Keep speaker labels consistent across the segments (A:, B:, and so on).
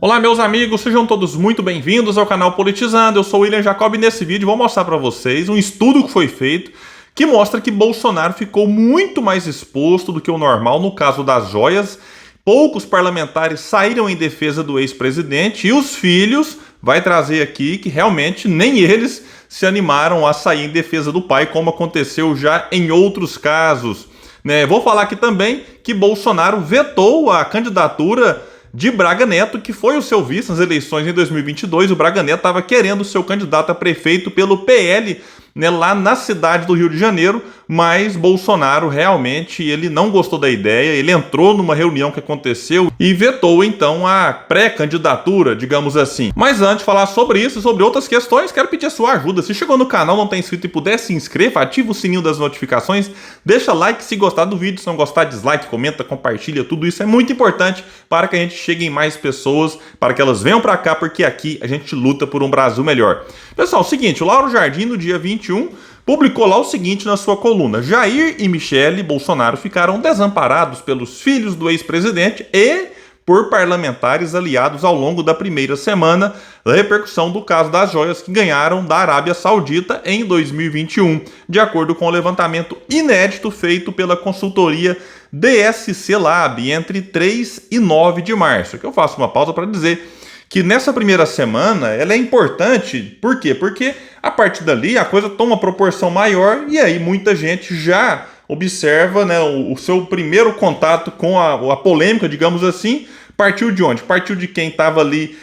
A: Olá, meus amigos, sejam todos muito bem-vindos ao canal Politizando. Eu sou o William Jacob e nesse vídeo vou mostrar para vocês um estudo que foi feito que mostra que Bolsonaro ficou muito mais exposto do que o normal no caso das joias. Poucos parlamentares saíram em defesa do ex-presidente e os filhos, vai trazer aqui que realmente nem eles se animaram a sair em defesa do pai, como aconteceu já em outros casos. Vou falar aqui também que Bolsonaro vetou a candidatura de Braga Neto, que foi o seu vice nas eleições em 2022. O Braga Neto estava querendo ser o candidato a prefeito pelo PL, lá na cidade do Rio de Janeiro, mas Bolsonaro realmente ele não gostou da ideia, ele entrou numa reunião que aconteceu e vetou então a pré-candidatura, digamos assim. Mas antes de falar sobre isso e sobre outras questões, quero pedir a sua ajuda. Se chegou no canal, não está inscrito e puder, se inscreva, ativa o sininho das notificações, deixa like se gostar do vídeo, se não gostar, dislike, comenta, compartilha, tudo isso é muito importante para que a gente chegue em mais pessoas, para que elas venham para cá, porque aqui a gente luta por um Brasil melhor. Pessoal, seguinte, o Lauro Jardim, no dia 21, publicou lá o seguinte na sua coluna: Jair e Michele Bolsonaro ficaram desamparados pelos filhos do ex-presidente e por parlamentares aliados ao longo da primeira semana da repercussão do caso das joias que ganharam da Arábia Saudita em 2021, de acordo com o levantamento inédito feito pela consultoria DSC Lab entre 3 e 9 de março. Aqui eu faço uma pausa para dizer que nessa primeira semana ela é importante. Por quê? Porque a partir dali a coisa toma uma proporção maior e aí muita gente já observa, o seu primeiro contato com a polêmica, digamos assim, partiu de onde? Partiu de quem estava ali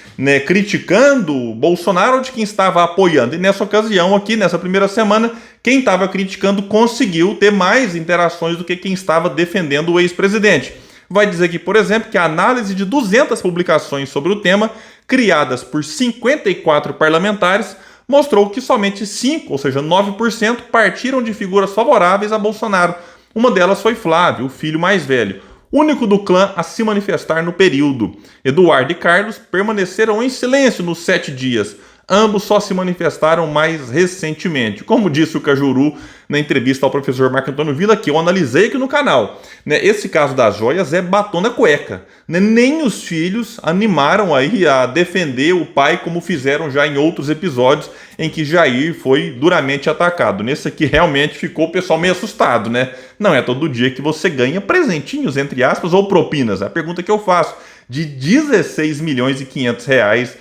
A: criticando Bolsonaro ou de quem estava apoiando. E nessa ocasião aqui, nessa primeira semana, quem estava criticando conseguiu ter mais interações do que quem estava defendendo o ex-presidente. Vai dizer aqui, por exemplo, que a análise de 200 publicações sobre o tema, criadas por 54 parlamentares, mostrou que somente 5, ou seja, 9%, partiram de figuras favoráveis a Bolsonaro. Uma delas foi Flávio, o filho mais velho, único do clã a se manifestar no período. Eduardo e Carlos permaneceram em silêncio nos 7 dias. Ambos só se manifestaram mais recentemente. Como disse o Cajuru na entrevista ao professor Marco Antônio Villa, que eu analisei aqui no canal, esse caso das joias é batom na cueca. Nem os filhos animaram aí a defender o pai, como fizeram já em outros episódios em que Jair foi duramente atacado. Nesse aqui realmente ficou o pessoal meio assustado, Não é todo dia que você ganha presentinhos, entre aspas, ou propinas. A pergunta que eu faço, de 16 milhões e 500 reais,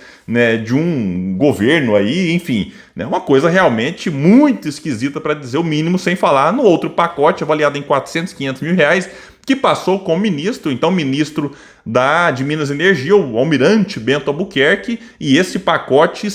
A: de um governo aí, enfim, uma coisa realmente muito esquisita, para dizer o mínimo, sem falar no outro pacote avaliado em 400, 500 mil reais, que passou com o ministro, então ministro de Minas e Energia, o almirante Bento Albuquerque, e esse pacote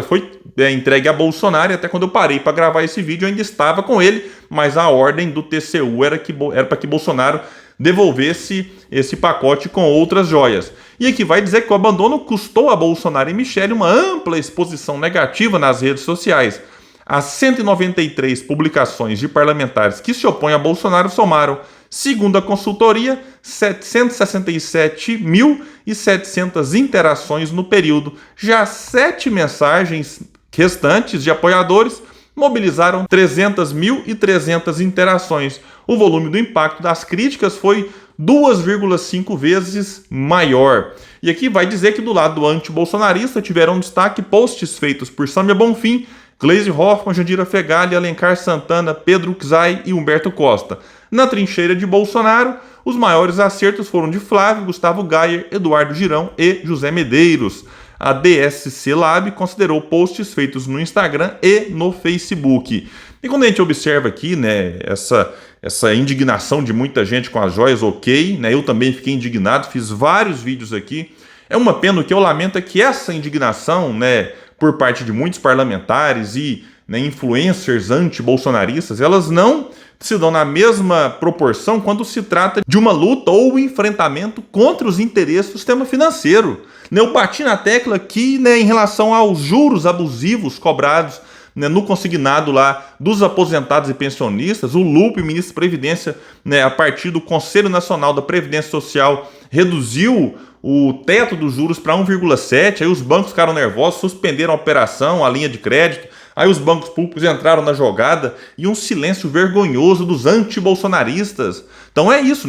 A: foi entregue a Bolsonaro, e até quando eu parei para gravar esse vídeo eu ainda estava com ele, mas a ordem do TCU era para que Bolsonaro devolvesse esse pacote com outras joias. E aqui vai dizer que o abandono custou a Bolsonaro e Michele uma ampla exposição negativa nas redes sociais. As 193 publicações de parlamentares que se opõem a Bolsonaro somaram, segundo a consultoria, 767.700 interações no período. Já 7 mensagens restantes de apoiadores mobilizaram 300.300 interações. O volume do impacto das críticas foi 2,5 vezes maior. E aqui vai dizer que do lado anti-bolsonarista tiveram destaque posts feitos por Sâmia Bonfim, Gleisi Hoffmann, Jandira Fegali, Alencar Santana, Pedro Czai e Humberto Costa. Na trincheira de Bolsonaro, os maiores acertos foram de Flávio, Gustavo Gayer, Eduardo Girão e José Medeiros. A DSC Lab considerou posts feitos no Instagram e no Facebook. E quando a gente observa aqui, essa indignação de muita gente com as joias, ok, eu também fiquei indignado, fiz vários vídeos aqui. É uma pena, o que eu lamento é que essa indignação, por parte de muitos parlamentares e influencers anti-bolsonaristas, elas não se dão na mesma proporção quando se trata de uma luta ou enfrentamento contra os interesses do sistema financeiro. Eu bati na tecla aqui em relação aos juros abusivos cobrados no consignado lá dos aposentados e pensionistas. O Lupe, o ministro da Previdência, a partir do Conselho Nacional da Previdência Social, reduziu o teto dos juros para 1,7, aí os bancos ficaram nervosos, suspenderam a operação, a linha de crédito, aí os bancos públicos entraram na jogada e um silêncio vergonhoso dos anti-bolsonaristas. Então é isso,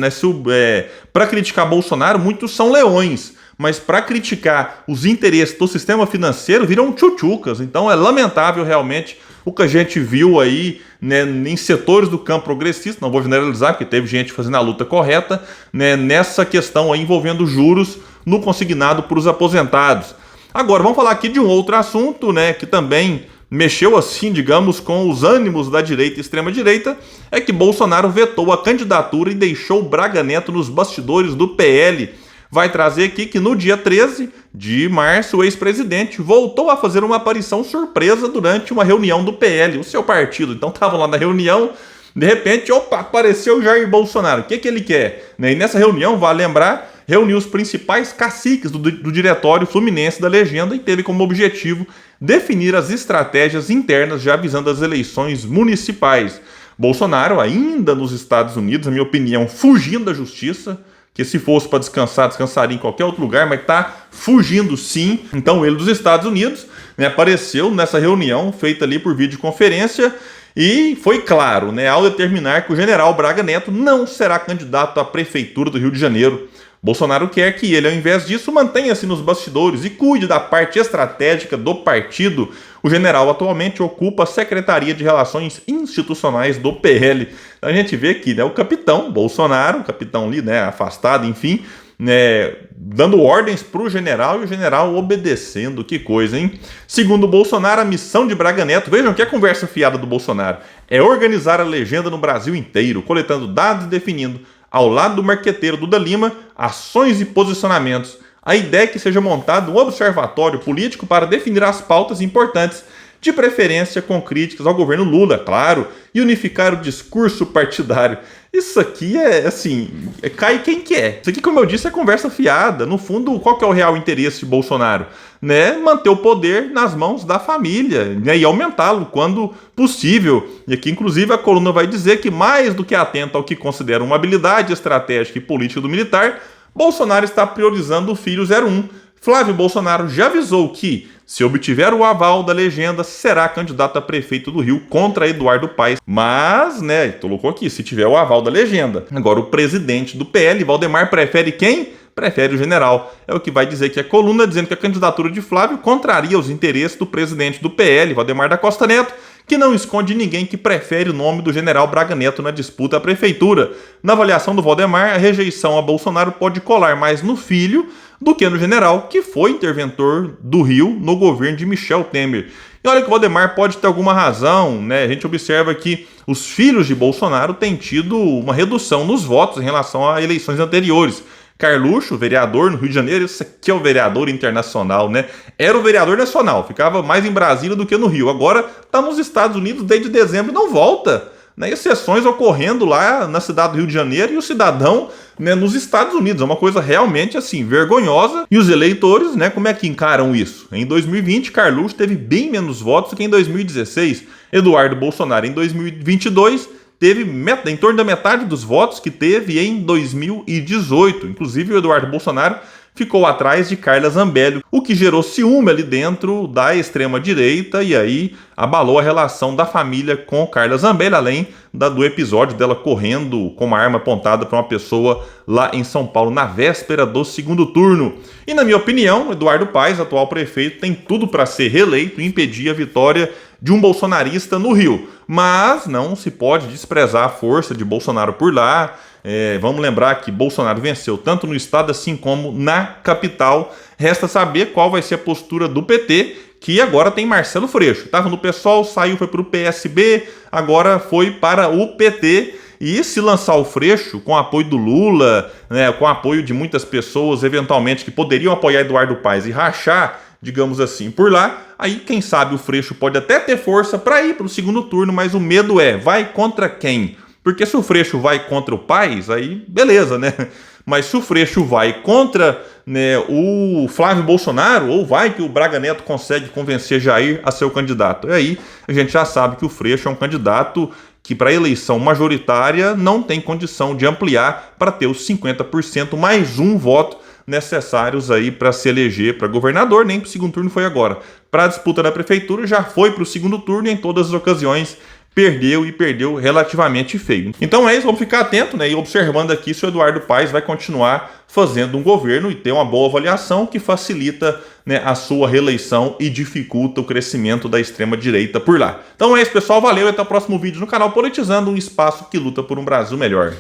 A: para criticar Bolsonaro, muitos são leões, mas para criticar os interesses do sistema financeiro viram tchutchucas. Então é lamentável realmente o que a gente viu aí, né, em setores do campo progressista, não vou generalizar, porque teve gente fazendo a luta correta, né, nessa questão aí envolvendo juros no consignado para os aposentados. Agora, vamos falar aqui de um outro assunto, né, que também mexeu assim, digamos, com os ânimos da direita e extrema-direita, é que Bolsonaro vetou a candidatura e deixou Braga Neto nos bastidores do PL. Vai trazer aqui que no dia 13 de março, o ex-presidente voltou a fazer uma aparição surpresa durante uma reunião do PL, o seu partido. Então estavam lá na reunião, de repente, opa, apareceu Jair Bolsonaro. O que ele quer? E nessa reunião, vale lembrar, reuniu os principais caciques do diretório fluminense da legenda e teve como objetivo definir as estratégias internas já visando as eleições municipais. Bolsonaro, ainda nos Estados Unidos, na minha opinião, fugindo da justiça, que se fosse para descansar, descansaria em qualquer outro lugar, mas está fugindo sim. Então ele dos Estados Unidos, né, apareceu nessa reunião feita ali por videoconferência e foi claro, né, ao determinar que o general Braga Neto não será candidato à prefeitura do Rio de Janeiro. Bolsonaro quer que ele, ao invés disso, mantenha-se nos bastidores e cuide da parte estratégica do partido. O general atualmente ocupa a Secretaria de Relações Institucionais do PL. Então a gente vê aqui, né, o capitão Bolsonaro, o capitão ali, né, afastado, enfim, né, dando ordens para o general e o general obedecendo. Que coisa, hein? Segundo Bolsonaro, a missão de Braga Neto, vejam que a conversa fiada do Bolsonaro, é organizar a legenda no Brasil inteiro, coletando dados e definindo, ao lado do marqueteiro Duda Lima, ações e posicionamentos. A ideia é que seja montado um observatório político para definir as pautas importantes, de preferência com críticas ao governo Lula, claro, e unificar o discurso partidário. Isso aqui é, assim, cai quem quer. Isso aqui, como eu disse, é conversa fiada. No fundo, qual que é o real interesse de Bolsonaro? Né? Manter o poder nas mãos da família, né? E aumentá-lo quando possível. E aqui, inclusive, a coluna vai dizer que, mais do que atento ao que considera uma habilidade estratégica e política do militar, Bolsonaro está priorizando o filho 01. Flávio Bolsonaro já avisou que, se obtiver o aval da legenda, será candidato a prefeito do Rio contra Eduardo Paes. Mas, né, colocou aqui, se tiver o aval da legenda. Agora, o presidente do PL, Valdemar, prefere quem? Prefere o general. É o que vai dizer que a coluna, dizendo que a candidatura de Flávio contraria os interesses do presidente do PL, Valdemar da Costa Neto, que não esconde ninguém que prefere o nome do general Braga Neto na disputa à prefeitura. Na avaliação do Valdemar, a rejeição a Bolsonaro pode colar mais no filho do que no general, que foi interventor do Rio no governo de Michel Temer. E olha que o Valdemar pode ter alguma razão, né? A gente observa que os filhos de Bolsonaro têm tido uma redução nos votos em relação a eleições anteriores. Carluxo, vereador no Rio de Janeiro, esse aqui é o vereador internacional, né? Era o vereador nacional, ficava mais em Brasília do que no Rio. Agora está nos Estados Unidos desde dezembro e não volta. Né? E sessões ocorrendo lá na cidade do Rio de Janeiro e o cidadão, né, nos Estados Unidos. É uma coisa realmente assim, vergonhosa. E os eleitores, né, como é que encaram isso? Em 2020, Carluxo teve bem menos votos do que em 2016. Eduardo Bolsonaro, em 2022, teve em torno da metade dos votos que teve em 2018. Inclusive, o Eduardo Bolsonaro ficou atrás de Carla Zambelli, o que gerou ciúme ali dentro da extrema-direita e aí abalou a relação da família com Carla Zambelli, além do episódio dela correndo com uma arma apontada para uma pessoa lá em São Paulo na véspera do segundo turno. E na minha opinião, Eduardo Paes, atual prefeito, tem tudo para ser reeleito e impedir a vitória de um bolsonarista no Rio. Mas não se pode desprezar a força de Bolsonaro por lá. Vamos lembrar que Bolsonaro venceu tanto no estado assim como na capital. Resta saber qual vai ser a postura do PT, que agora tem Marcelo Freixo. Estava no PSOL, saiu, foi para o PSB, agora foi para o PT. E se lançar o Freixo, com apoio do Lula, né, com apoio de muitas pessoas, eventualmente, que poderiam apoiar Eduardo Paes e rachar, digamos assim, por lá, aí quem sabe o Freixo pode até ter força para ir para o segundo turno, mas o medo vai contra quem? Porque se o Freixo vai contra o Paes, aí beleza, né? Mas se o Freixo vai contra, né, o Flávio Bolsonaro, ou vai que o Braga Neto consegue convencer Jair a ser o candidato. E aí a gente já sabe que o Freixo é um candidato que para a eleição majoritária não tem condição de ampliar para ter os 50% mais um voto necessários aí para se eleger para governador, nem para o segundo turno foi agora. Para a disputa da prefeitura já foi para o segundo turno e em todas as ocasiões perdeu e perdeu relativamente feio. Então é isso, vamos ficar atento, né, e observando aqui se o Eduardo Paes vai continuar fazendo um governo e ter uma boa avaliação que facilita, né, a sua reeleição e dificulta o crescimento da extrema-direita por lá. Então é isso, pessoal, valeu e até o próximo vídeo no canal Politizando, um espaço que luta por um Brasil melhor.